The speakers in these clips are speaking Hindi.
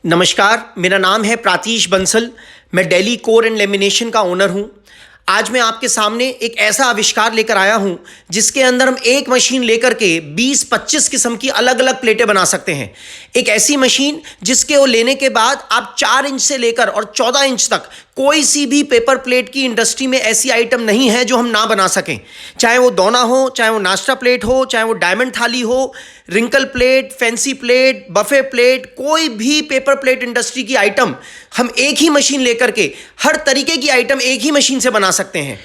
नमस्कार, मेरा नाम है प्रातीश बंसल। मैं दिल्ली कोर एंड लेमिनेशन का ओनर हूं। आज मैं आपके सामने एक ऐसा आविष्कार लेकर आया हूं जिसके अंदर हम एक मशीन लेकर के 20-25 किस्म की अलग अलग प्लेटें बना सकते हैं। एक ऐसी मशीन जिसके वो लेने के बाद आप 4 इंच से लेकर और 14 इंच तक कोई सी भी पेपर प्लेट की इंडस्ट्री में ऐसी आइटम नहीं है जो हम ना बना सकें। चाहे वो दोना हो, चाहे वो नाश्ता प्लेट हो, चाहे वो डायमंड थाली हो, wrinkle plate, fancy plate, buffet plate, कोई भी पेपर प्लेट इंडस्ट्री की आइटम हम एक ही मशीन लेकर के हर तरीके की आइटम एक ही मशीन से बना सकते हैं।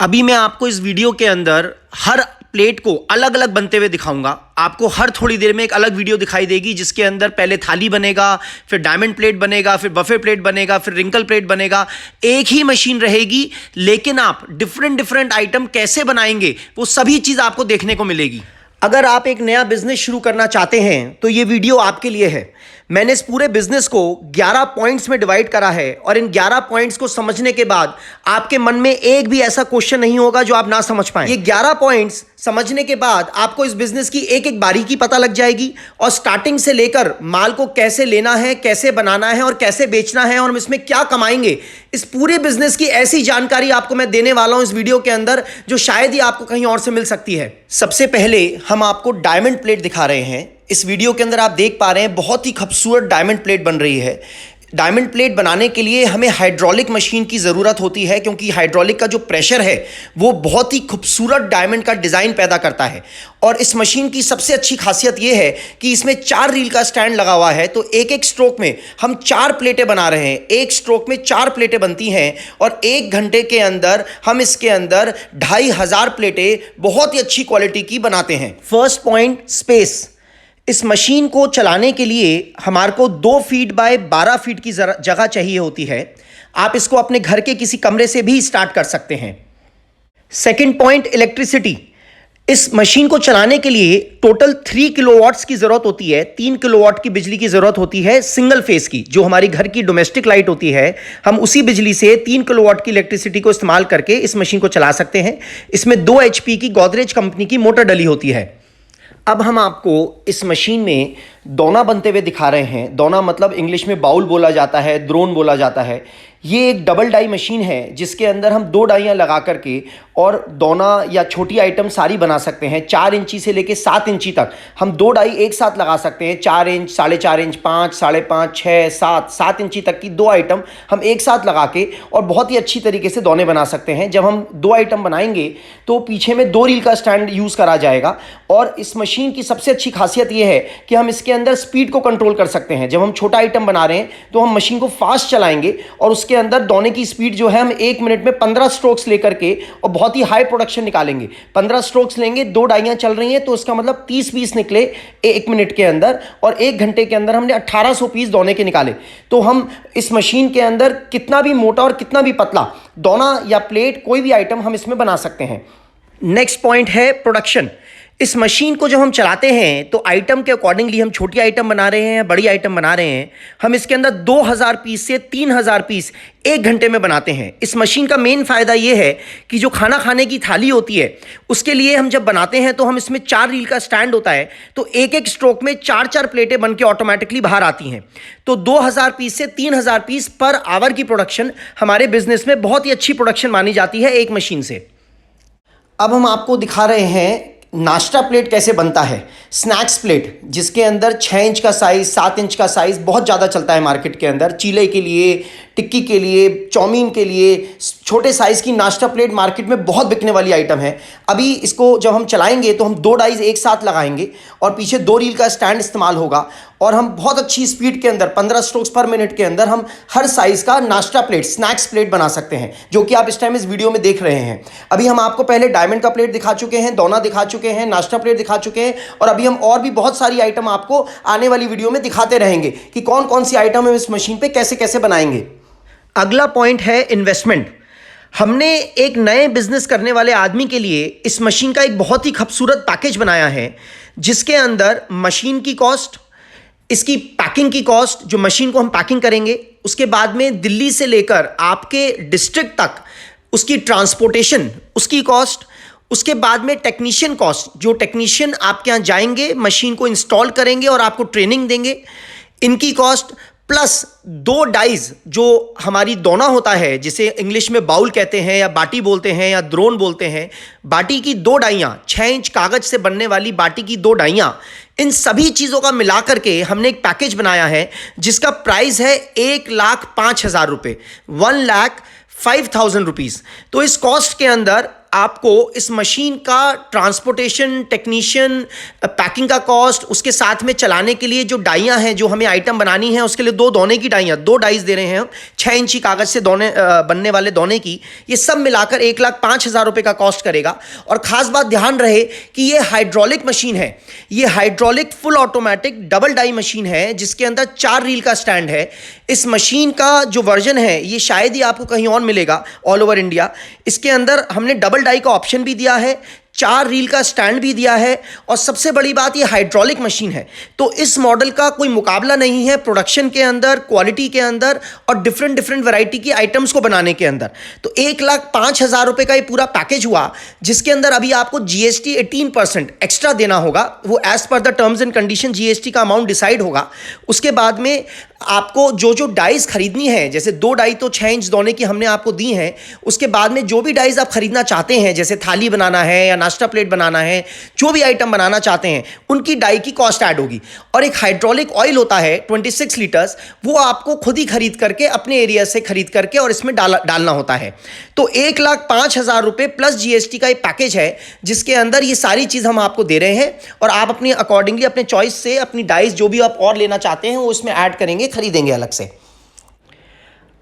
अभी मैं आपको इस वीडियो के अंदर हर प्लेट को अलग अलग बनते हुए दिखाऊंगा। आपको हर थोड़ी देर में एक अलग वीडियो दिखाई देगी जिसके अंदर पहले थाली बनेगा, फिर डायमंड प्लेट बनेगा, फिर बफे प्लेट बनेगा, फिर रिंकल प्लेट बनेगा। एक ही मशीन रहेगी, लेकिन आप डिफरेंट आइटम कैसे बनाएंगे वो सभी चीज़ आपको देखने को मिलेगी। अगर आप एक नया बिजनेस शुरू करना चाहते हैं तो ये वीडियो आपके लिए है। मैंने इस पूरे बिजनेस को 11 पॉइंट्स में डिवाइड करा है और इन 11 पॉइंट्स को समझने के बाद आपके मन में एक भी ऐसा क्वेश्चन नहीं होगा जो आप ना समझ पाएं। ये 11 पॉइंट्स समझने के बाद आपको इस बिजनेस की एक एक बारीकी पता लग जाएगी और स्टार्टिंग से लेकर माल को कैसे लेना है, कैसे बनाना है और कैसे बेचना है और हम इसमें क्या कमाएंगे, इस पूरे बिजनेस की ऐसी जानकारी आपको मैं देने वाला हूं इस वीडियो के अंदर जो शायद ही आपको कहीं और से मिल सकती है। सबसे पहले हम आपको डायमंड प्लेट दिखा रहे हैं। इस वीडियो के अंदर आप देख पा रहे हैं बहुत ही खूबसूरत डायमंड प्लेट बन रही है। डायमंड प्लेट बनाने के लिए हमें हाइड्रोलिक मशीन की ज़रूरत होती है क्योंकि हाइड्रोलिक का जो प्रेशर है वो बहुत ही खूबसूरत डायमंड का डिज़ाइन पैदा करता है। और इस मशीन की सबसे अच्छी खासियत ये है कि इसमें 4 रील का स्टैंड लगा हुआ है, तो एक एक स्ट्रोक में हम 4 प्लेटें बना रहे हैं। एक स्ट्रोक में 4 प्लेटें बनती हैं और 1 घंटे के अंदर हम इसके अंदर 2500 प्लेटें बहुत ही अच्छी क्वालिटी की बनाते हैं। First point, space. इस मशीन को चलाने के लिए हमारे को 2 फीट बाय 12 फीट की जगह चाहिए होती है। आप इसको अपने घर के किसी कमरे से भी स्टार्ट कर सकते हैं। Second point, electricity. इस मशीन को चलाने के लिए टोटल 3 किलोवाट्स की ज़रूरत होती है। 3 किलोवाट की बिजली की ज़रूरत होती है सिंगल फेस की, जो हमारी घर की डोमेस्टिक लाइट होती है। हम उसी बिजली से 3 किलोवाट की इलेक्ट्रिसिटी को इस्तेमाल करके इस मशीन को चला सकते हैं। इसमें 2 HP की गोदरेज कंपनी की मोटर डली होती है। अब हम आपको इस मशीन में दोना बनते हुए दिखा रहे हैं। दोना मतलब इंग्लिश में बाउल बोला जाता है, द्रोण बोला जाता है। ये एक डबल डाई मशीन है जिसके अंदर हम 2 डाइयाँ लगा करके और दोना या छोटी आइटम सारी बना सकते हैं। 4 इंची से लेके 7 इंची तक हम 2 डाई एक साथ लगा सकते हैं। 4 इंच, 4.5 इंच, 5, 5.5, 6, 7 इंची तक की 2 आइटम हम एक साथ लगा के और बहुत ही अच्छी तरीके से दोने बना सकते हैं। जब हम 2 आइटम बनाएंगे तो पीछे में 2 रील का स्टैंड यूज़ करा जाएगा। और इस मशीन की सबसे अच्छी खासियत ये है कि हम इसके अंदर स्पीड को कंट्रोल कर सकते हैं। जब हम छोटा आइटम बना रहे हैं तो हम मशीन को फास्ट चलाएंगे और उसके अंदर दोने की स्पीड जो है हम 1 मिनट में 15 स्ट्रोक्स लेकर के और बहुत ही हाई प्रोडक्शन निकालेंगे। 15 स्ट्रोक्स लेंगे, 2 डाइयाँ चल रही हैं तो इसका मतलब 30 पीस निकले 1 मिनट के अंदर और 1 घंटे के अंदर हमने 1800 पीस दोने के निकाले। तो हम इस मशीन के अंदर कितना भी मोटा और कितना भी पतला दोना या प्लेट कोई भी आइटम हम इसमें बना सकते हैं। नेक्स्ट पॉइंट है प्रोडक्शन। इस मशीन को जब हम चलाते हैं तो आइटम के अकॉर्डिंगली हम छोटी आइटम बना रहे हैं, बड़ी आइटम बना रहे हैं, हम इसके अंदर 2000 पीस से 3000 पीस 1 घंटे में बनाते हैं। इस मशीन का मेन फ़ायदा ये है कि जो खाना खाने की थाली होती है उसके लिए हम जब बनाते हैं तो हम इसमें 4 रील का स्टैंड होता है, तो एक एक स्ट्रोक में 4-4 प्लेटें बन के ऑटोमेटिकली बाहर आती हैं। तो 2000 पीस से 3000 पीस पर आवर की प्रोडक्शन हमारे बिजनेस में बहुत ही अच्छी प्रोडक्शन मानी जाती है एक मशीन से। अब हम आपको दिखा रहे हैं नाश्ता प्लेट कैसे बनता है। स्नैक्स प्लेट जिसके अंदर 6 इंच का साइज़, 7 इंच का साइज़ बहुत ज़्यादा चलता है मार्केट के अंदर। चीले के लिए, टिक्की के लिए, चाउमीन के लिए छोटे साइज़ की नाश्ता प्लेट मार्केट में बहुत बिकने वाली आइटम है। अभी इसको जब हम चलाएंगे तो हम 2 डाइज एक साथ लगाएंगे और पीछे 2 रील का स्टैंड इस्तेमाल होगा और हम बहुत अच्छी स्पीड के अंदर 15 स्ट्रोक्स पर मिनट के अंदर हम हर साइज़ का नाश्ता प्लेट, स्नैक्स प्लेट बना सकते हैं, जो कि आप इस टाइम इस वीडियो में देख रहे हैं। अभी हम आपको पहले डायमंड का प्लेट दिखा चुके हैं, दोना दिखा चुके हैं, नाश्ता प्लेट दिखा चुके हैं और अभी हम और भी बहुत सारी आइटम आपको आने वाली वीडियो में दिखाते रहेंगे कि कौन कौन सी आइटम हम इस मशीन पे कैसे कैसे बनाएंगे। अगला पॉइंट है इन्वेस्टमेंट। हमने एक नए बिजनेस करने वाले आदमी के लिए इस मशीन का एक बहुत ही खूबसूरत पैकेज बनाया है जिसके अंदर मशीन की कॉस्ट, इसकी पैकिंग की कॉस्ट, जो मशीन को हम पैकिंग करेंगे, उसके बाद में दिल्ली से लेकर आपके डिस्ट्रिक्ट तक उसकी ट्रांसपोर्टेशन, उसकी कॉस्ट, उसके बाद में टेक्नीशियन कॉस्ट, जो टेक्नीशियन आपके यहाँ जाएंगे, मशीन को इंस्टॉल करेंगे और आपको ट्रेनिंग देंगे, इनकी कॉस्ट, प्लस 2 डाइज जो हमारी दोना होता है, जिसे इंग्लिश में बाउल कहते हैं या बाटी बोलते हैं या द्रोण बोलते हैं, बाटी की 2 डाइयाँ, 6 इंच कागज से बनने वाली बाटी की 2 डाइयाँ, इन सभी चीज़ों का मिलाकर के हमने एक पैकेज बनाया है जिसका प्राइस है 1,05,000 रुपये, 1,05,000 रुपीज़। तो इस कॉस्ट के अंदर आपको इस मशीन का ट्रांसपोर्टेशन, टेक्नीशियन, पैकिंग का कॉस्ट, उसके साथ में चलाने के लिए जो डाइयाँ हैं, जो हमें आइटम बनानी है उसके लिए 2 दोने की डाइयाँ, 2 डाइस दे रहे हैं हम, 6 इंची कागज से बनने वाले दोने की, ये सब मिलाकर 1,05,000 रुपये का कॉस्ट करेगा। और ख़ास बात ध्यान रहे कि ये हाइड्रोलिक मशीन है, ये hydraulic full automatic double die machine है जिसके अंदर 4 रील का स्टैंड है। इस मशीन का जो वर्जन है ये शायद ही आपको कहीं और मिलेगा ऑल ओवर इंडिया। इसके अंदर हमने डबल डाई का ऑप्शन भी दिया है, 4 रील का स्टैंड भी दिया है, और सबसे बड़ी बात ये हाइड्रोलिक मशीन है। तो इस मॉडल का कोई मुकाबला नहीं है प्रोडक्शन के अंदर, क्वालिटी के अंदर और डिफरेंट वैरायटी की आइटम्स को बनाने के अंदर। तो 1,05,000 रुपये का ये पूरा पैकेज हुआ, जिसके अंदर अभी आपको GST 18% एक्स्ट्रा देना होगा। वो as per the terms and condition GST का अमाउंट डिसाइड होगा। उसके बाद में आपको जो डाइज खरीदनी है, जैसे 2 डाई तो 6 इंच दोने की हमने आपको दी हैं, उसके बाद में जो भी डाइज आप खरीदना चाहते हैं, जैसे थाली बनाना है या नाश्ता प्लेट बनाना है, जो भी आइटम बनाना चाहते हैं, उनकी डाई की कॉस्ट ऐड होगी। और एक हाइड्रोलिक ऑयल होता है 26 लीटर्स, वो आपको खुद ही खरीद करके, अपने एरिया से खरीद करके और इसमें डालना होता है। तो 1,05,000 रुपये प्लस GST का एक पैकेज है जिसके अंदर ये सारी चीज़ हम आपको दे रहे हैं, और आप अपने अकॉर्डिंगली, अपने चॉइस से अपनी डाइज जो भी आप और लेना चाहते हैं वो इसमें ऐड करेंगे, खरीदेंगे अलग से।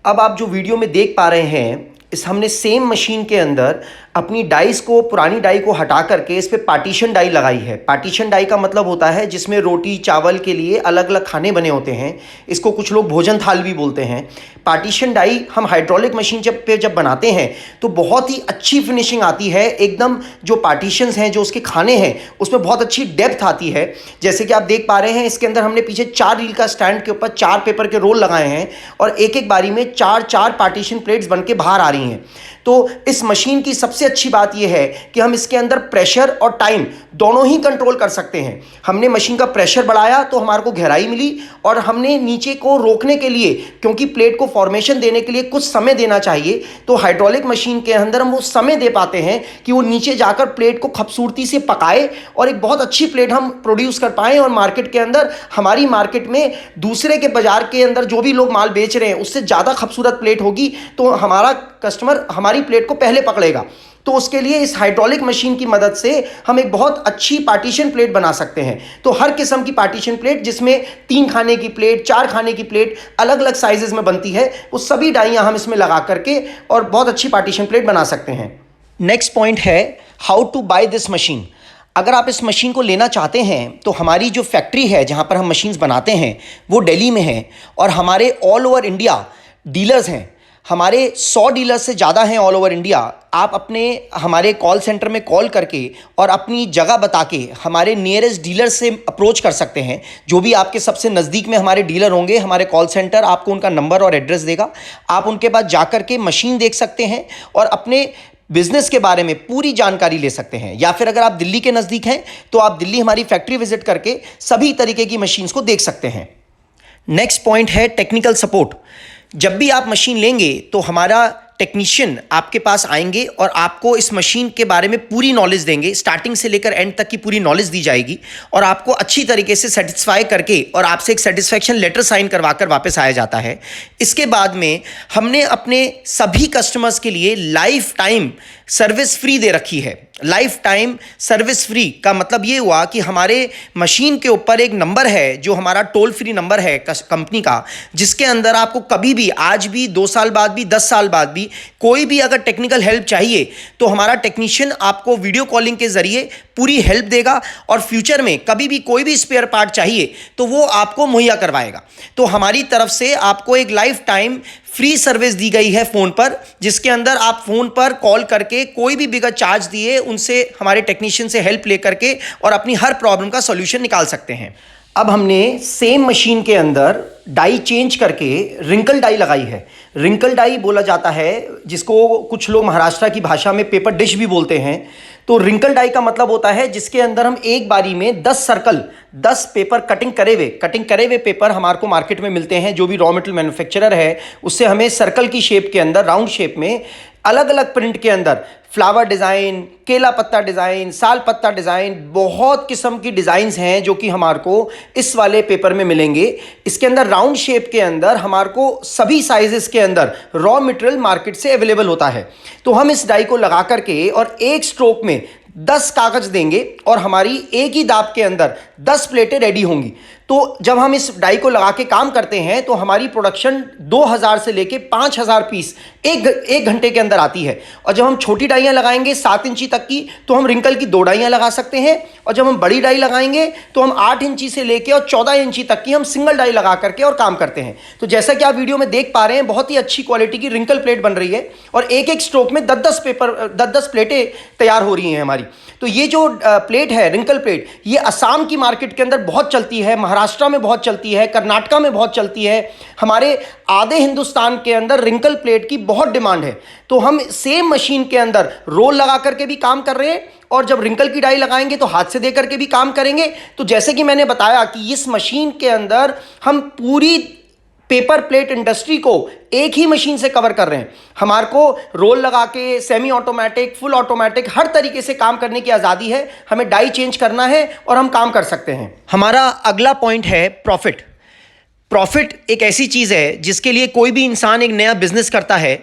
अब आप जो वीडियो में देख पा रहे हैं, इस हमने सेम मशीन के अंदर अपनी डाइस को, पुरानी डाई को हटा करके इस पे पार्टीशन डाई लगाई है। पार्टीशन डाई का मतलब होता है जिसमें रोटी चावल के लिए अलग अलग खाने बने होते हैं, इसको कुछ लोग भोजन थाल भी बोलते हैं। पार्टीशन डाई हम हाइड्रोलिक मशीन जब बनाते हैं तो बहुत ही अच्छी फिनिशिंग आती है, एकदम जो पार्टीशंस हैं, जो उसके खाने हैं, उसमें बहुत अच्छी डेप्थ आती है। जैसे कि आप देख पा रहे हैं, इसके अंदर हमने पीछे 4 रील का स्टैंड के ऊपर 4 पेपर के रोल लगाए हैं, और एक एक बारी में 4 पार्टीशन प्लेट्स बन के बाहर आ रही हैं। तो इस मशीन की सबसे अच्छी बात यह है कि हम इसके अंदर प्रेशर और टाइम दोनों ही कंट्रोल कर सकते हैं। हमने मशीन का प्रेशर बढ़ाया तो हमारे को गहराई मिली, और हमने नीचे को रोकने के लिए, क्योंकि प्लेट को फॉर्मेशन देने के लिए कुछ समय देना चाहिए, तो हाइड्रोलिक मशीन के अंदर हम वो समय दे पाते हैं कि वो नीचे जाकर प्लेट को खूबसूरती से पकाए और एक बहुत अच्छी प्लेट हम प्रोड्यूस कर पाएँ। और मार्केट के अंदर, हमारी मार्केट में दूसरे के बाजार के अंदर जो भी लोग माल बेच रहे हैं उससे ज़्यादा खूबसूरत प्लेट होगी, तो हमारा कस्टमर हमारी प्लेट को पहले पकड़ेगा। तो उसके लिए इस हाइड्रोलिक मशीन की मदद से हम एक बहुत अच्छी पार्टीशन प्लेट बना सकते हैं। तो हर किस्म की पार्टीशन प्लेट, जिसमें 3 खाने की प्लेट, 4 खाने की प्लेट अलग अलग साइजेस में बनती है, वो सभी डाइयाँ हम इसमें लगा करके और बहुत अच्छी पार्टीशन प्लेट बना सकते हैं। नेक्स्ट पॉइंट है how to buy this machine. अगर आप इस मशीन को लेना चाहते हैं तो हमारी जो फैक्ट्री है जहाँ पर हम मशीन्स बनाते हैं वो दिल्ली में है, और हमारे ऑल ओवर इंडिया डीलर्स हैं, हमारे 100 डीलर्स से ज़्यादा हैं ऑल ओवर इंडिया। आप अपने हमारे कॉल सेंटर में कॉल करके और अपनी जगह बता के हमारे नियरेस्ट डीलर से अप्रोच कर सकते हैं। जो भी आपके सबसे नज़दीक में हमारे डीलर होंगे, हमारे कॉल सेंटर आपको उनका नंबर और एड्रेस देगा। आप उनके पास जा कर के मशीन देख सकते हैं और अपने बिजनेस के बारे में पूरी जानकारी ले सकते हैं। या फिर अगर आप दिल्ली के नज़दीक हैं तो आप दिल्ली हमारी फैक्ट्री विजिट करके सभी तरीके की मशीन्स को देख सकते हैं। नेक्स्ट पॉइंट है टेक्निकल सपोर्ट। जब भी आप मशीन लेंगे तो हमारा टेक्नीशियन आपके पास आएंगे और आपको इस मशीन के बारे में पूरी नॉलेज देंगे। स्टार्टिंग से लेकर एंड तक की पूरी नॉलेज दी जाएगी और आपको अच्छी तरीके से सेटिस्फाई करके और आपसे एक सेटिस्फैक्शन लेटर साइन करवाकर वापस आया जाता है। इसके बाद में हमने अपने सभी कस्टमर्स के लिए लाइफ टाइम सर्विस फ्री दे रखी है। लाइफ टाइम सर्विस फ्री का मतलब ये हुआ कि हमारे मशीन के ऊपर एक नंबर है जो हमारा टोल फ्री नंबर है कंपनी का, जिसके अंदर आपको कभी भी, आज भी, 2 साल बाद भी, 10 साल बाद भी कोई भी अगर टेक्निकल हेल्प चाहिए तो हमारा टेक्नीशियन आपको वीडियो कॉलिंग के जरिए पूरी हेल्प देगा, और फ्यूचर में कभी भी कोई भी स्पेयर पार्ट चाहिए तो वो आपको मुहैया करवाएगा। तो हमारी तरफ से आपको एक लाइफ टाइम फ्री सर्विस दी गई है फ़ोन पर, जिसके अंदर आप फ़ोन पर कॉल करके कोई भी बिगर चार्ज दिए उनसे, हमारे टेक्नीशियन से हेल्प ले करके और अपनी हर प्रॉब्लम का सॉल्यूशन निकाल सकते हैं। अब हमने सेम मशीन के अंदर डाई चेंज करके रिंकल डाई लगाई है। रिंकल डाई बोला जाता है जिसको कुछ लोग महाराष्ट्र की भाषा में पेपर डिश भी बोलते हैं। तो रिंकल डाई का मतलब होता है जिसके अंदर हम एक बारी में 10 सर्कल, 10 पेपर कटिंग करे हुए पेपर हमारे को मार्केट में मिलते हैं। जो भी रॉ मटेरियल मैन्युफैक्चरर है उससे हमें सर्कल की शेप के अंदर, राउंड शेप में, अलग अलग प्रिंट के अंदर फ्लावर डिज़ाइन, केला पत्ता डिज़ाइन, साल पत्ता डिज़ाइन, बहुत किस्म की डिज़ाइंस हैं जो कि हमारे को इस वाले पेपर में मिलेंगे। इसके अंदर राउंड शेप के अंदर हमारे को सभी साइजेस के अंदर रॉ मटेरियल मार्केट से अवेलेबल होता है। तो हम इस डाई को लगा करके और एक स्ट्रोक में 10 कागज देंगे और हमारी एक ही दाब के अंदर 10 प्लेटें रेडी होंगी। तो जब हम इस डाई को लगा के काम करते हैं तो हमारी प्रोडक्शन 2000 से लेके 5000 पीस एक घंटे के अंदर आती है। और जब हम छोटी डाइयाँ लगाएंगे 7 इंची तक की तो हम रिंकल की 2 डाइयाँ लगा सकते हैं। और जब हम बड़ी डाई लगाएंगे तो हम 8 इंची से लेके और 14 इंची तक की हम सिंगल डाई लगा करके और काम करते हैं। तो जैसा कि आप वीडियो में देख पा रहे हैं, बहुत ही अच्छी क्वालिटी की रिंकल प्लेट बन रही है और एक एक स्ट्रोक में 10-10 प्लेटें तैयार हो रही हैं हमारी। तो ये जो प्लेट है, रिंकल प्लेट, ये असम की मार्केट के अंदर बहुत चलती है, महाराष्ट्र में बहुत चलती है, कर्नाटका में बहुत चलती है। हमारे आधे हिंदुस्तान के अंदर रिंकल प्लेट की बहुत डिमांड है। तो हम सेम मशीन के अंदर रोल लगा करके भी काम कर रहे हैं और जब रिंकल की डाई लगाएंगे तो हाथ से दे करके भी काम करेंगे। तो जैसे कि मैंने बताया कि इस मशीन के अंदर हम पूरी पेपर प्लेट इंडस्ट्री को एक ही मशीन से कवर कर रहे हैं। हमारे को रोल लगा के, सेमी ऑटोमेटिक, फुल ऑटोमेटिक, हर तरीके से काम करने की आज़ादी है। हमें डाई चेंज करना है और हम काम कर सकते हैं। हमारा अगला पॉइंट है प्रॉफिट। प्रॉफिट एक ऐसी चीज़ है जिसके लिए कोई भी इंसान एक नया बिजनेस करता है।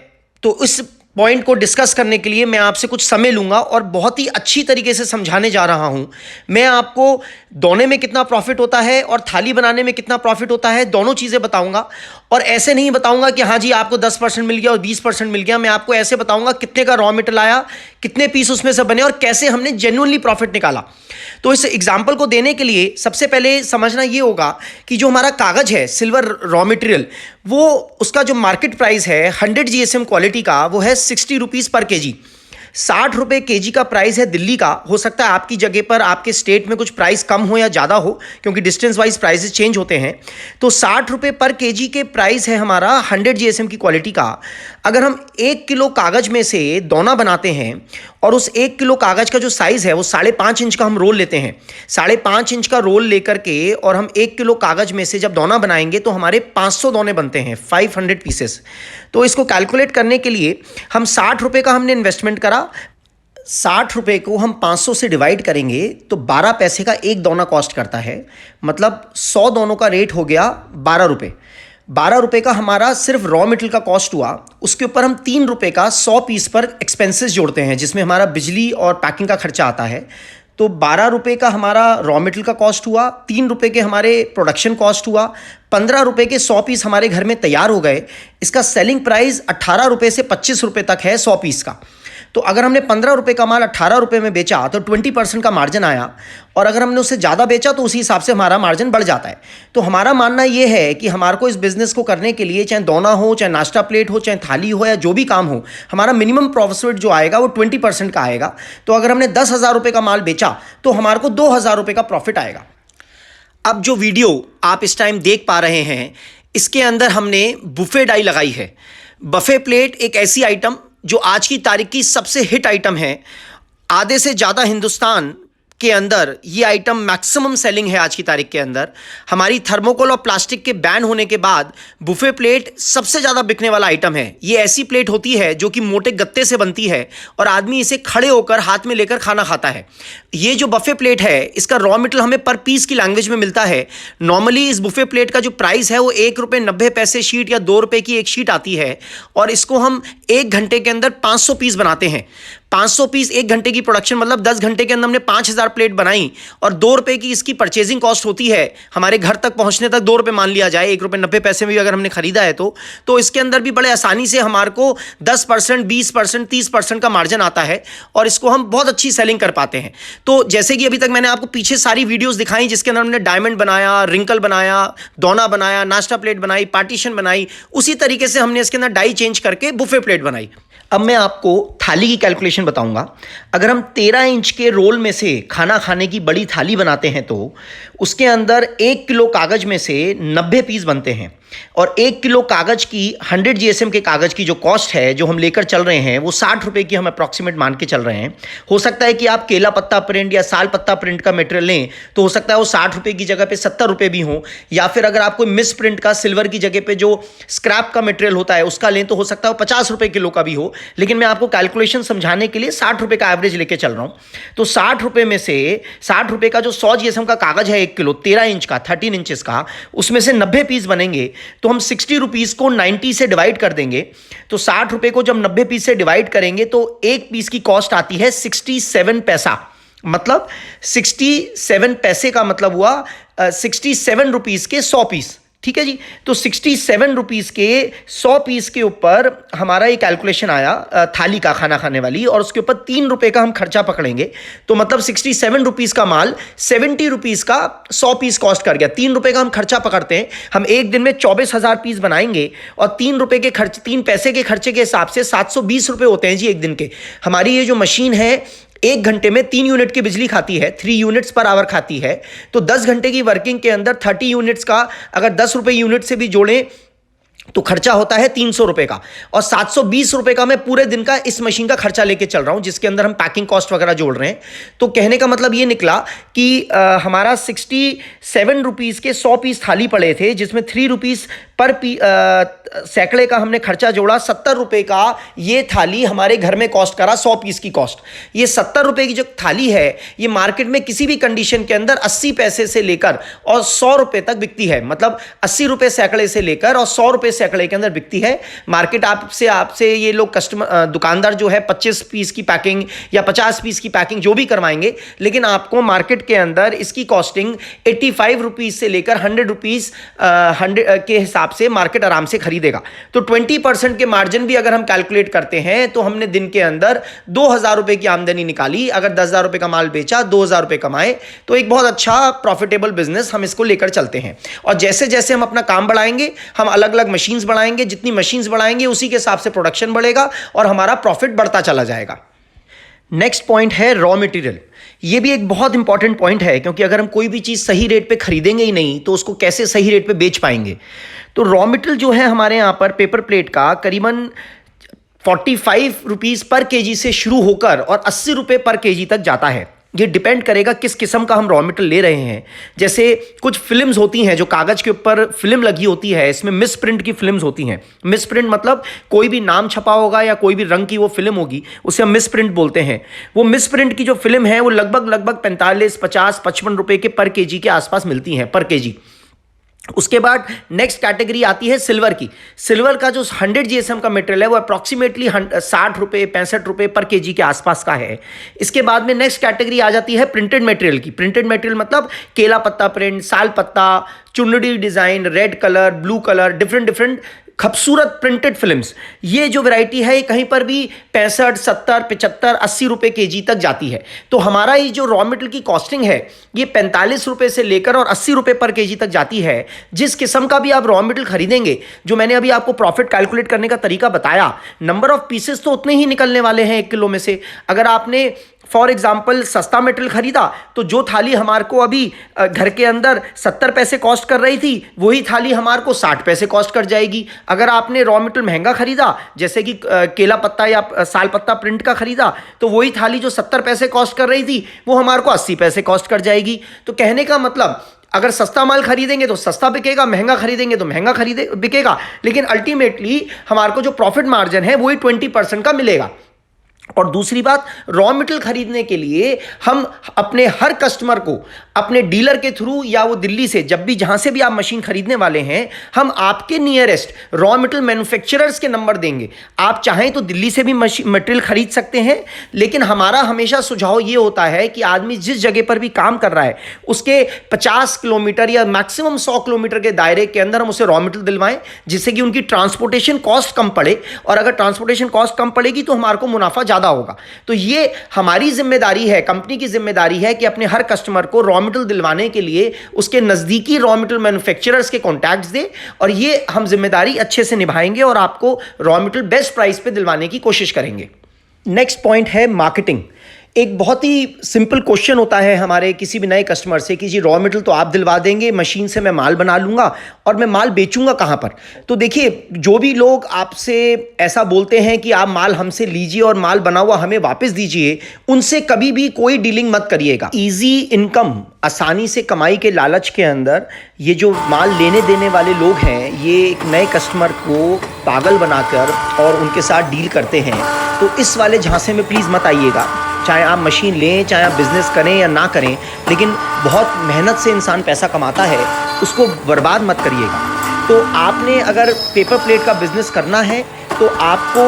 तो इस पॉइंट को डिस्कस करने के लिए मैं आपसे कुछ समय लूंगा और बहुत ही अच्छी तरीके से समझाने जा रहा हूं। मैं आपको दोने में कितना प्रॉफिट होता है और थाली बनाने में कितना प्रॉफिट होता है, दोनों चीज़ें बताऊंगा। और ऐसे नहीं बताऊंगा कि हाँ जी आपको 10% मिल गया और 20% मिल गया। मैं आपको ऐसे बताऊंगा कितने का रॉ मटेरियल आया, कितने पीस उसमें से बने और कैसे हमने जेन्युइनली प्रॉफिट निकाला। तो इस एग्जाम्पल को देने के लिए सबसे पहले समझना ये होगा कि जो हमारा कागज़ है, सिल्वर रॉ मटेरियल, वो उसका जो मार्केट प्राइस है 100 GSM क्वालिटी का, वो है 60 रुपीज़ पर केजी। 60 रुपये केजी का प्राइस है दिल्ली का। हो सकता है आपकी जगह पर, आपके स्टेट में कुछ प्राइस कम हो या ज़्यादा हो, क्योंकि डिस्टेंस वाइज प्राइसेस चेंज होते हैं। तो 60 रुपये पर केजी के प्राइस है हमारा 100 GSM की क्वालिटी का। अगर हम 1 किलो कागज़ में से दोना बनाते हैं और उस 1 किलो कागज़ का जो साइज़ है वो 5.5 इंच का हम रोल लेते हैं, 5.5 इंच का रोल लेकर के और हम 1 किलो कागज़ में से जब दोना बनाएंगे तो हमारे 500 दोने बनते हैं, 500 पीसेस। तो इसको कैलकुलेट करने के लिए हम 60 रुपये का हमने इन्वेस्टमेंट करा, 60 रुपये को हम 500 से डिवाइड करेंगे तो 12 पैसे का एक दोना कॉस्ट करता है। मतलब 100 दोनों का रेट हो गया 12 रुपये। 12 रुपये का हमारा सिर्फ रॉ मटेरियल का कॉस्ट हुआ। उसके ऊपर हम 3 रुपये का 100 पीस पर एक्सपेंसेस जोड़ते हैं, जिसमें हमारा बिजली और पैकिंग का खर्चा आता है। तो 12 रुपये का हमारा रॉ मटेरियल का कॉस्ट हुआ, 3 रुपये के हमारे प्रोडक्शन कॉस्ट हुआ, 15 रुपये के 100 पीस हमारे घर में तैयार हो गए। इसका सेलिंग प्राइस 18 रुपये से 25 रुपये तक है 100 पीस का। तो अगर हमने 15 रुपये का माल 18 रुपये में बेचा तो 20% का मार्जिन आया, और अगर हमने उससे ज़्यादा बेचा तो उसी हिसाब से हमारा मार्जिन बढ़ जाता है। तो हमारा मानना ये है कि हमारे को इस बिज़नेस को करने के लिए, चाहे दोना हो, चाहे नाश्ता प्लेट हो, चाहे थाली हो, या जो भी काम हो, हमारा मिनिमम प्रॉफिट जो आएगा वो 20% का आएगा। तो अगर हमने 10,000 रुपये का माल बेचा तो हमारे को 2,000 रुपये का प्रॉफिट आएगा। अब जो वीडियो आप इस टाइम देख पा रहे हैं, इसके अंदर हमने बुफे डाई लगाई है। बफे प्लेट एक ऐसी आइटम जो आज की तारीख की सबसे हिट आइटम है। आधे से ज़्यादा हिंदुस्तान के अंदर ये आइटम मैक्सिमम सेलिंग है आज की तारीख के अंदर। हमारी थर्मोकोल और प्लास्टिक के बैन होने के बाद बुफे प्लेट सबसे ज़्यादा बिकने वाला आइटम है। ये ऐसी प्लेट होती है जो कि मोटे गत्ते से बनती है और आदमी इसे खड़े होकर हाथ में लेकर खाना खाता है। ये जो बफे प्लेट है, इसका रॉ मटेरियल हमें पर पीस की लैंग्वेज में मिलता है। नॉर्मली इस बुफे प्लेट का जो प्राइस है वो 1 रुपये 90 पैसे शीट या 2 रुपये की एक शीट आती है, और इसको हम 1 घंटे के अंदर 500 पीस बनाते हैं। 500 पीस 1 घंटे की प्रोडक्शन, मतलब 10 घंटे के अंदर हमने 5000 प्लेट बनाई, और 2 रुपये की इसकी परचेजिंग कॉस्ट होती है। हमारे घर तक पहुंचने तक 2 रुपये मान लिया जाए, 1 रुपये 90 पैसे में भी अगर हमने खरीदा है तो इसके अंदर भी बड़े आसानी से हमारे को 10%, 20%, 30% का मार्जिन आता है, और इसको हम बहुत अच्छी सेलिंग कर पाते हैं। तो जैसे कि अभी तक मैंने आपको पीछे सारी वीडियोस दिखाई जिसके अंदर हमने डायमंड बनाया, रिंकल बनाया, दोना बनाया, नाश्ता प्लेट बनाई, पार्टीशन बनाई, उसी तरीके से हमने इसके अंदर डाई चेंज करके बुफे प्लेट बनाई। अब मैं आपको थाली की कैलकुलेशन बताऊंगा। अगर हम 13 इंच के रोल में से खाना खाने की बड़ी थाली बनाते हैं तो उसके अंदर 1 किलो कागज में से 90 पीस बनते हैं और 1 किलो कागज की 100 जीएसएम के कागज की जो कॉस्ट है जो हम लेकर चल रहे हैं वो 60 रुपए की हम अप्रॉक्सीमेट मान के चल रहे हैं। हो सकता है कि आप केला पत्ता प्रिंट या साल पत्ता प्रिंट का मटेरियल लें तो हो सकता है वो 60 रुपए की जगह पे 70 रुपए भी हो, या फिर अगर आप कोई मिस प्रिंट का सिल्वर की जगह पे जो स्क्रैप का मटेरियल होता है उसका लें तो हो सकता है वो 50 रुपए किलो का भी हो। लेकिन मैं आपको कैलकुलेशन समझाने के लिए 60 रुपए का एवरेज लेके चल रहा हूं। तो 60 रुपए में से 60 रुपए का जो 100 जीएसएम का कागज है 1 किलो 13 इंच का 13 इंचेस का, उसमें से 90 पीस बनेंगे तो हम 60 रुपीस को 90 से डिवाइड कर देंगे। तो 60 रुपए को जब 90 पीस से डिवाइड करेंगे तो एक पीस की कॉस्ट आती है 67 पैसा। मतलब 67 पैसे का मतलब हुआ 67 रुपीस के 100 पीस। ठीक है जी। तो 67 रुपीस के 100 पीस के ऊपर हमारा ये कैलकुलेशन आया थाली का खाना खाने वाली, और उसके ऊपर 3 रुपए का हम खर्चा पकड़ेंगे तो मतलब 67 रुपीस का माल 70 रुपीस का 100 पीस कॉस्ट कर गया। 3 रुपए का हम खर्चा पकड़ते हैं, हम एक दिन में 24,000 पीस बनाएंगे और 3 रुपए के खर्च 3 पैसे के खर्चे के हिसाब से 720 रुपए होते हैं जी एक दिन के। हमारी ये जो मशीन है 1 घंटे में 3 यूनिट की बिजली खाती है, 3 यूनिट्स पर आवर खाती है। तो 10 घंटे की वर्किंग के अंदर 30 यूनिट्स का अगर 10 रुपए यूनिट से भी जोड़ें तो खर्चा होता है 300 रुपए का, और 720 रुपए का मैं पूरे दिन का इस मशीन का खर्चा लेके चल रहा हूं जिसके अंदर हम पैकिंग कॉस्ट वगैरह जोड़ रहे हैं। तो कहने का मतलब ये निकला कि हमारा 67 रुपीस के 100 पीस थाली पड़े थे जिसमें 3 रुपीस पर सैकड़े का हमने खर्चा जोड़ा। 70 रुपए का ये थाली हमारे घर में कॉस्ट करा 100 पीस की कॉस्ट। ये 70 रुपए की जो थाली है ये मार्केट में किसी भी कंडीशन के अंदर 80 पैसे से लेकर और 100 रुपए तक बिकती है। मतलब 80 रुपए सैकड़े से लेकर और 100 रुपए सैकड़े के अंदर बिकती है मार्केट। आपसे ये लोग कस्टमर दुकानदार जो है 25 पीस की पैकिंग या 50 पीस की पैकिंग जो भी करवाएंगे, लेकिन आपको मार्केट के अंदर इसकी कॉस्टिंग 85 रुपीज से लेकर 100 रुपीज 100 के हिसाब से मार्केट आराम से खरीदेगा। तो 20% के मार्जिन भी अगर हम कैलकुलेट करते हैं तो हमने दिन के अंदर 2,000 रुपए की आमदनी निकाली। अगर 10,000 रुपए का माल बेचा 2,000 रुपए कमाए तो एक बहुत अच्छा प्रॉफिटेबल बिजनेस हम इसको लेकर चलते हैं। और जैसे जैसे हम अपना काम बढ़ाएंगे हम अलग अलग मशीन्स बढ़ाएंगे, जितनी मशीन्स बढ़ाएंगे उसी के हिसाब से प्रोडक्शन बढ़ेगा और हमारा प्रॉफिट बढ़ता चला जाएगा। नेक्स्ट पॉइंट है रॉ मटेरियल। ये भी एक बहुत इंपॉर्टेंट पॉइंट है क्योंकि अगर हम कोई भी चीज़ सही रेट पे खरीदेंगे ही नहीं तो उसको कैसे सही रेट पे बेच पाएंगे। तो रॉ मटेरियल जो है हमारे यहाँ पर पेपर प्लेट का करीबन 45 रुपीज़ पर केजी से शुरू होकर और 80 रुपये पर केजी तक जाता है। ये डिपेंड करेगा किस किस्म का हम रॉ मटेरियल ले रहे हैं। जैसे कुछ फिल्म्स होती हैं जो कागज़ के ऊपर फिल्म लगी होती है, इसमें मिस प्रिंट की फिल्म्स होती हैं। मिस प्रिंट मतलब कोई भी नाम छपा होगा या कोई भी रंग की वो फिल्म होगी, उसे हम मिस प्रिंट बोलते हैं। वो मिस प्रिंट की जो फिल्म है वो लगभग 45, 50, 55 रुपये के पर केजी के आसपास मिलती हैं पर केजी। उसके बाद नेक्स्ट कैटेगरी आती है सिल्वर की। सिल्वर का जो 100 जीएसएम का मटेरियल है वो अप्रॉक्सीमेटली 60 रुपये 65 रुपये पर केजी के आसपास का है। इसके बाद में नेक्स्ट कैटेगरी आ जाती है प्रिंटेड मटेरियल की। प्रिंटेड मटेरियल मतलब केला पत्ता प्रिंट, साल पत्ता, चुनरी design, red colour, blue colour, different खूबसूरत प्रिंटेड फिल्म्स। ये जो वैरायटी है ये कहीं पर भी 65, 70, 75, 80 रुपये केजी तक जाती है। तो हमारा ये जो रॉ मटेरियल की कॉस्टिंग है ये 45 रुपये से लेकर और 80 रुपये पर केजी तक जाती है। जिस किस्म का भी आप रॉ मटेरियल खरीदेंगे, जो मैंने अभी आपको प्रॉफिट कैलकुलेट करने का तरीका बताया, नंबर ऑफ पीसेस तो उतने ही निकलने वाले हैं 1 किलो में से। अगर आपने फॉर एग्जाम्पल सस्ता मटेरियल खरीदा तो जो थाली हमारे को अभी घर के अंदर 70 पैसे कॉस्ट कर रही थी वही थाली हमारे को 60 पैसे कॉस्ट कर जाएगी। अगर आपने रॉ मटेरियल महंगा खरीदा जैसे कि केला पत्ता या साल पत्ता प्रिंट का खरीदा तो वही थाली जो 70 पैसे कॉस्ट कर रही थी वो हमारे को 80 पैसे कॉस्ट कर जाएगी। तो कहने का मतलब अगर सस्ता माल खरीदेंगे तो सस्ता बिकेगा, महंगा खरीदेंगे तो महंगा बिकेगा, लेकिन अल्टीमेटली हमारे को जो प्रॉफिट मार्जिन है वही 20% का मिलेगा। और दूसरी बात, रॉ मटेरियल खरीदने के लिए हम अपने हर कस्टमर को अपने डीलर के थ्रू या वो दिल्ली से जब भी जहां से भी आप मशीन खरीदने वाले हैं, हम आपके नियरेस्ट रॉ मटेरियल मैन्युफैक्चरर्स के नंबर देंगे। आप चाहें तो दिल्ली से भी मटेरियल खरीद सकते हैं, लेकिन हमारा हमेशा सुझाव ये होता है कि आदमी जिस जगह पर भी काम कर रहा है उसके 50 किलोमीटर या मैक्सिमम 100 किलोमीटर के दायरे के अंदर हम उसे रॉ मटेरियल दिलवाएं, जिससे कि उनकी ट्रांसपोर्टेशन कॉस्ट कम पड़े। और अगर ट्रांसपोर्टेशन कॉस्ट कम पड़ेगी तो हमारे को मुनाफा ज़्यादा महंगा होगा। तो ये हमारी जिम्मेदारी है, कंपनी की जिम्मेदारी है कि अपने हर कस्टमर को रॉ मटेरियल दिलवाने के लिए उसके नज़दीकी रॉ मटेरियल मैन्युफैक्चरर्स के कॉन्टैक्ट्स दे, और ये हम जिम्मेदारी अच्छे से निभाएंगे और आपको रॉ मटेरियल बेस्ट प्राइस पे दिलवाने की कोशिश करेंगे। नेक्स्ट पॉइंट है मार्केटिंग। एक बहुत ही सिंपल क्वेश्चन होता है हमारे किसी भी नए कस्टमर से कि जी रॉ मटेरियल तो आप दिलवा देंगे, मशीन से मैं माल बना लूँगा और मैं माल बेचूंगा कहाँ पर। तो देखिए, जो भी लोग आपसे ऐसा बोलते हैं कि आप माल हमसे लीजिए और माल बना हुआ हमें वापस दीजिए, उनसे कभी भी कोई डीलिंग मत करिएगा। ईजी इनकम, आसानी से कमाई के लालच के अंदर ये जो माल लेने देने वाले लोग हैं, ये एक नए कस्टमर को पागल बनाकर और उनके साथ डील करते हैं। तो इस वाले झांसे में प्लीज़ मत आइएगा। चाहे आप मशीन लें, चाहे आप बिज़नेस करें या ना करें, लेकिन बहुत मेहनत से इंसान पैसा कमाता है, उसको बर्बाद मत करिएगा। तो आपने अगर पेपर प्लेट का बिज़नेस करना है तो आपको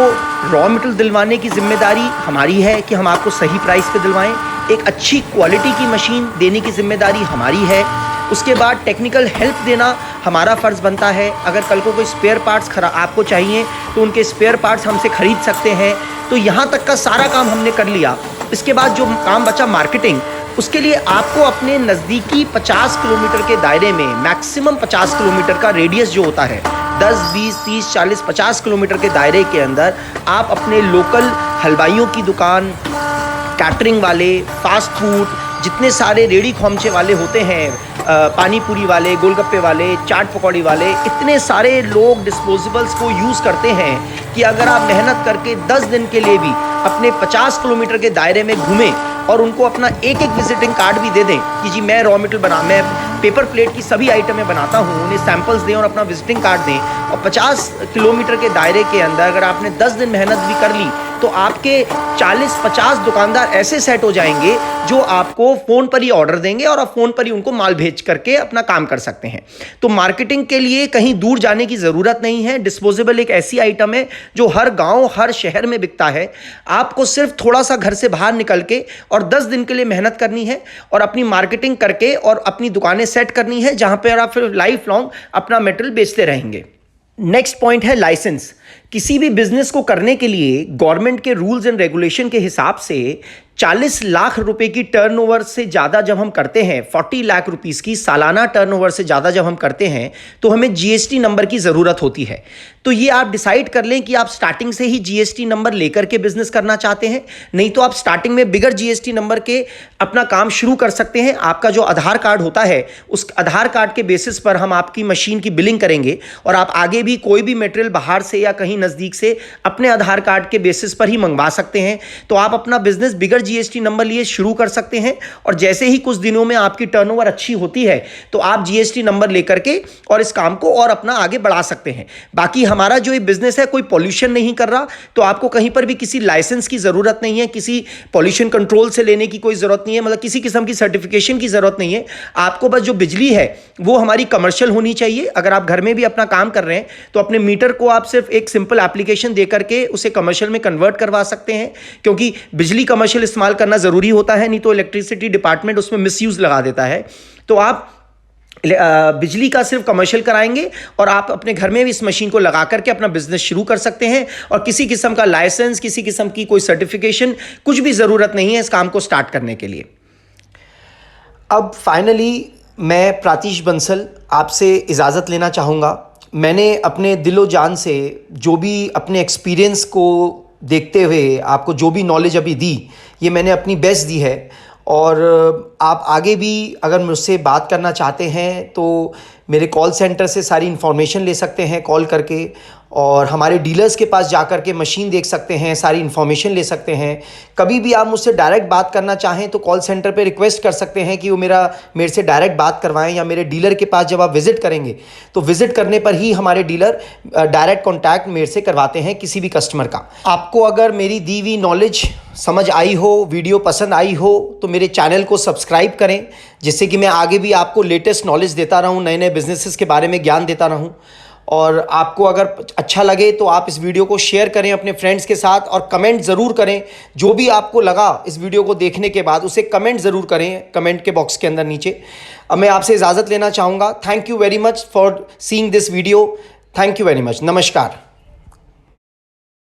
रॉ मटेरियल दिलवाने की जिम्मेदारी हमारी है कि हम आपको सही प्राइस पे दिलवाएं। एक अच्छी क्वालिटी की मशीन देने की जिम्मेदारी हमारी है। उसके बाद टेक्निकल हेल्प देना हमारा फ़र्ज़ बनता है। अगर कल को कोई स्पेयर पार्ट्स आपको चाहिए तो उनके स्पेयर पार्ट्स हमसे ख़रीद सकते हैं। तो यहाँ तक का सारा काम हमने कर लिया। इसके बाद जो काम बचा मार्केटिंग, उसके लिए आपको अपने नज़दीकी 50 किलोमीटर के दायरे में, मैक्सिमम 50 किलोमीटर का रेडियस जो होता है, 10, 20, 30, 40, 50 किलोमीटर के दायरे के अंदर आप अपने लोकल हलवाइयों की दुकान, कैटरिंग वाले, फास्ट फूड, जितने सारे रेडी खोमचे वाले होते हैं, पानी पूरी वाले, गोलगप्पे वाले, चाट पकौड़ी वाले, इतने सारे लोग डिस्पोजेबल्स को यूज़ करते हैं कि अगर आप मेहनत करके 10 दिन के लिए भी अपने 50 किलोमीटर के दायरे में घूमें और उनको अपना एक एक विजिटिंग कार्ड भी दे दें कि जी मैं रॉ मटेरियल मैं पेपर प्लेट की सभी आइटमें बनाता हूँ, उन्हें सैंपल्स दें और अपना विजिटिंग कार्ड दें, और 50 किलोमीटर के दायरे के अंदर अगर आपने 10 दिन मेहनत भी कर ली तो आपके 40-50 दुकानदार ऐसे सेट हो जाएंगे जो आपको फ़ोन पर ही ऑर्डर देंगे और आप फ़ोन पर ही उनको माल भेज करके अपना काम कर सकते हैं। तो मार्केटिंग के लिए कहीं दूर जाने की ज़रूरत नहीं है। डिस्पोजेबल एक ऐसी आइटम है जो हर गांव, हर शहर में बिकता है। आपको सिर्फ थोड़ा सा घर से बाहर निकल के और 10 दिन के लिए मेहनत करनी है और अपनी मार्केटिंग करके और अपनी दुकानें सेट करनी है, जहाँ पर आप फिर लाइफ लॉन्ग अपना मटेरियल बेचते रहेंगे। नेक्स्ट पॉइंट है लाइसेंस। किसी भी बिजनेस को करने के लिए गवर्नमेंट के रूल्स एंड रेगुलेशन के हिसाब से 40 लाख रुपए की टर्नओवर से ज़्यादा जब हम करते हैं, 40 लाख रुपीस की सालाना टर्नओवर से ज़्यादा जब हम करते हैं, तो हमें जीएसटी नंबर की ज़रूरत होती है। तो ये आप डिसाइड कर लें कि आप स्टार्टिंग से ही जीएसटी नंबर लेकर के बिजनेस करना चाहते हैं, नहीं तो आप स्टार्टिंग में बिगर जीएसटी नंबर के अपना काम शुरू कर सकते हैं। आपका जो आधार कार्ड होता है, उस आधार कार्ड के बेसिस पर हम आपकी मशीन की बिलिंग करेंगे और आप आगे भी कोई भी मटेरियल बाहर से या कहीं नज़दीक से अपने आधार कार्ड के बेसिस पर ही मंगवा सकते हैं। तो आप अपना बिजनेस बिगर जीएसटी नंबर लिए शुरू कर सकते हैं और जैसे ही कुछ दिनों में आपकी टर्नओवर अच्छी होती है तो आप जीएसटी नंबर लेकर के और इस काम को और अपना आगे बढ़ा सकते हैं। बाकी हमारा जो ये बिजनेस है कोई पॉल्यूशन नहीं कर रहा, तो आपको कहीं पर भी किसी लाइसेंस की जरूरत नहीं है, किसी पॉल्यूशन कंट्रोल से लेने की कोई जरूरत नहीं है, मतलब किसी किस्म की सर्टिफिकेशन की जरूरत नहीं है। आपको बस जो बिजली है वो हमारी कमर्शियल होनी चाहिए। अगर आप घर में भी अपना काम कर रहे हैं तो अपने मीटर को आप सिर्फ एक सिंपल एप्लीकेशन दे करके उसे कमर्शियल में कन्वर्ट करवा सकते हैं, क्योंकि बिजली कमर्शियल इस्तेमाल करना जरूरी होता है, नहीं तो इलेक्ट्रिसिटी डिपार्टमेंट उसमें मिसयूज लगा देता है। तो आप बिजली का सिर्फ कमर्शियल कराएंगे और आप अपने घर में भी इस मशीन को लगा करके अपना बिजनेस शुरू कर सकते हैं और किसी किस्म का लाइसेंस, किसी किस्म की कोई सर्टिफिकेशन, कुछ भी ज़रूरत नहीं है इस काम को स्टार्ट करने के लिए। अब फाइनली मैं प्रातीश बंसल आपसे इजाज़त लेना चाहूँगा। मैंने अपने दिलो जान से जो भी अपने एक्सपीरियंस को देखते हुए आपको जो भी नॉलेज अभी दी, ये मैंने अपनी बेस्ट दी है। और आप आगे भी अगर मुझसे बात करना चाहते हैं तो मेरे कॉल सेंटर से सारी इन्फॉर्मेशन ले सकते हैं कॉल करके, और हमारे डीलर्स के पास जा कर के मशीन देख सकते हैं, सारी इन्फॉर्मेशन ले सकते हैं। कभी भी आप मुझसे डायरेक्ट बात करना चाहें तो कॉल सेंटर पे रिक्वेस्ट कर सकते हैं कि वो मेरे से डायरेक्ट बात करवाएं, या मेरे डीलर के पास जब आप विज़िट करेंगे तो विज़िट करने पर ही हमारे डीलर डायरेक्ट कॉन्टैक्ट मेरे से करवाते हैं किसी भी कस्टमर का। आपको अगर मेरी दी हुई नॉलेज समझ आई हो, वीडियो पसंद आई हो, तो मेरे चैनल को सब्सक्राइब करें, जिससे कि मैं आगे भी आपको लेटेस्ट नॉलेज देता रहूं, नए नए बिजनेसेस के बारे में ज्ञान देता रहूं। और आपको अगर अच्छा लगे तो आप इस वीडियो को शेयर करें अपने फ्रेंड्स के साथ और कमेंट ज़रूर करें। जो भी आपको लगा इस वीडियो को देखने के बाद उसे कमेंट ज़रूर करें कमेंट के बॉक्स के अंदर नीचे। अब मैं आपसे इजाज़त लेना चाहूँगा। Thank you very much for seeing this video. Thank you very much. नमस्कार।